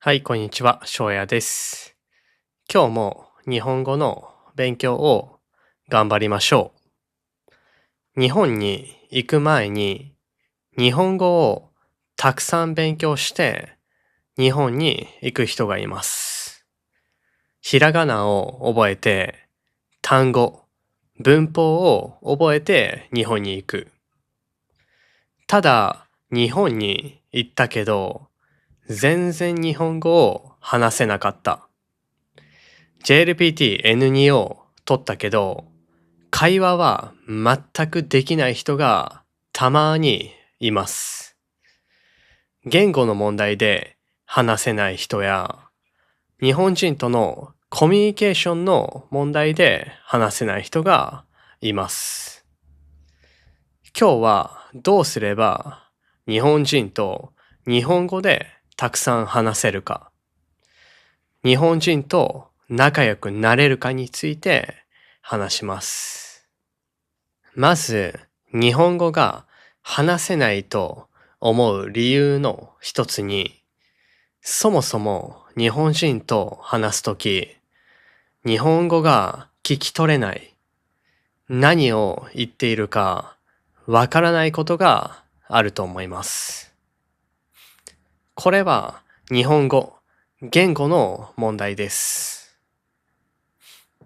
はい、こんにちは、翔也です。今日も日本語の勉強を頑張りましょう。日本に行く前に日本語をたくさん勉強して日本に行く人がいます。ひらがなを覚えて単語、文法を覚えて日本に行く。ただ日本に行ったけど全然日本語を話せなかった。JLPT N2 を取ったけど、会話は全くできない人がたまにいます。言語の問題で話せない人や、日本人とのコミュニケーションの問題で話せない人がいます。今日はどうすれば日本人と日本語でたくさん話せるか、日本人と仲良くなれるかについて話します。まず、日本語が話せないと思う理由の一つに、そもそも日本人と話すとき、日本語が聞き取れない、何を言っているかわからないことがあると思います。これは日本語、言語の問題です。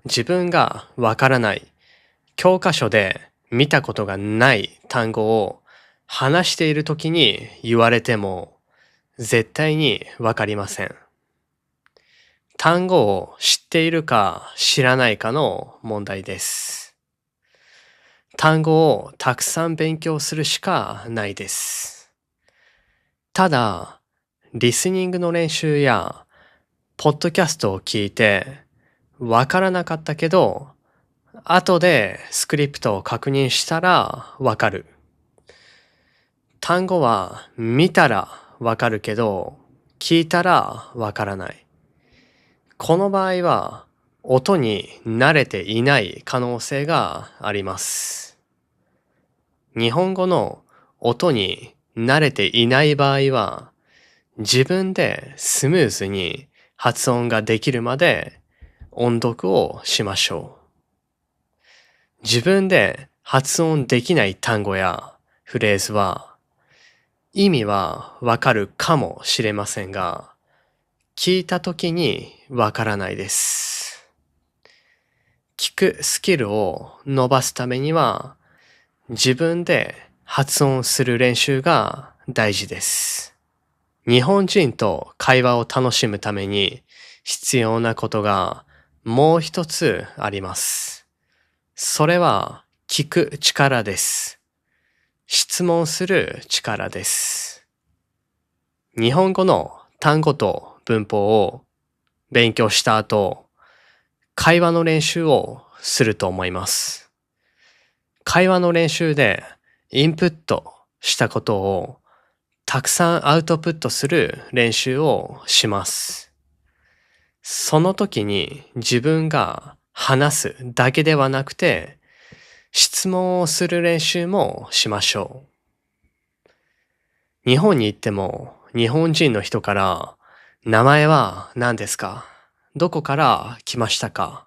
自分がわからない、教科書で見たことがない単語を話しているときに言われても絶対にわかりません。単語を知っているか知らないかの問題です。単語をたくさん勉強するしかないです。ただ、リスニングの練習やポッドキャストを聞いてわからなかったけど後でスクリプトを確認したらわかる。単語は見たらわかるけど、聞いたらわからない。この場合は音に慣れていない可能性があります。日本語の音に慣れていない場合は、自分でスムーズに発音ができるまで音読をしましょう。自分で発音できない単語やフレーズは意味はわかるかもしれませんが、聞いたときにわからないです。聞くスキルを伸ばすためには、自分で発音する練習が大事です。日本人と会話を楽しむために必要なことがもう一つあります。それは聞く力です。質問する力です。日本語の単語と文法を勉強した後、会話の練習をすると思います。会話の練習でインプットしたことをたくさんアウトプットする練習をします。その時に自分が話すだけではなくて、質問をする練習もしましょう。日本に行っても日本人の人から名前は何ですか？どこから来ましたか？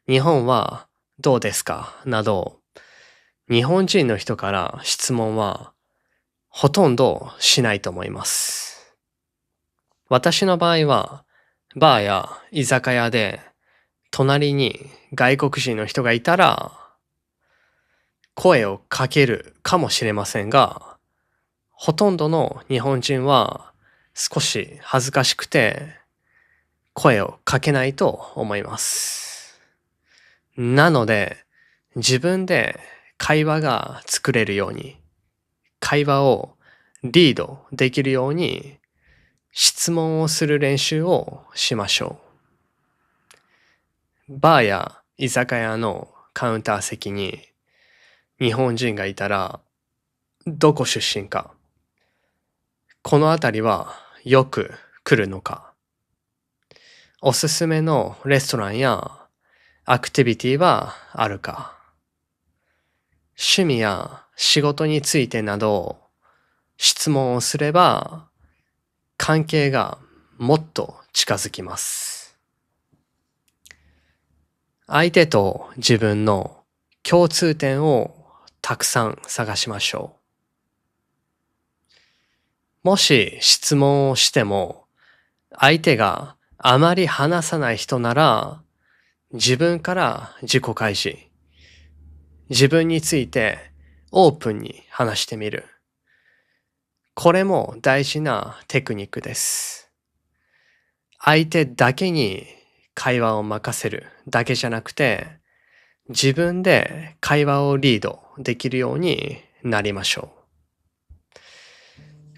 日本はどうですか？など、日本人の人から質問はほとんどしないと思います。私の場合は、バーや居酒屋で隣に外国人の人がいたら声をかけるかもしれませんが、ほとんどの日本人は少し恥ずかしくて声をかけないと思います。なので、自分で会話が作れるように、会話をリードできるように質問をする練習をしましょう。バーや居酒屋のカウンター席に日本人がいたら、どこ出身か、この辺りはよく来るのか、おすすめのレストランやアクティビティはあるか、趣味や仕事についてなど質問をすれば関係がもっと近づきます。相手と自分の共通点をたくさん探しましょう。もし質問をしても相手があまり話さない人なら自分から自己開示、自分についてオープンに話してみる。これも大事なテクニックです。相手だけに会話を任せるだけじゃなくて、自分で会話をリードできるようになりましょう。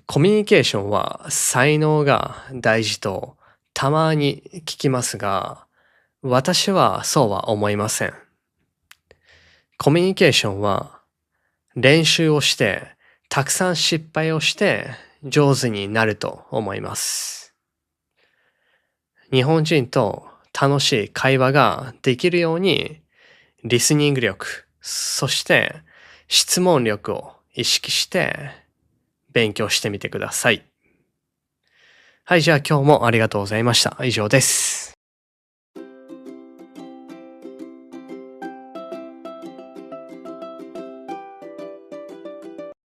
コミュニケーションは才能が大事とたまに聞きますが、私はそうは思いません。コミュニケーションは練習をして、たくさん失敗をして上手になると思います。日本人と楽しい会話ができるように、リスニング力、そして質問力を意識して勉強してみてください。はい、じゃあ今日もありがとうございました。以上です。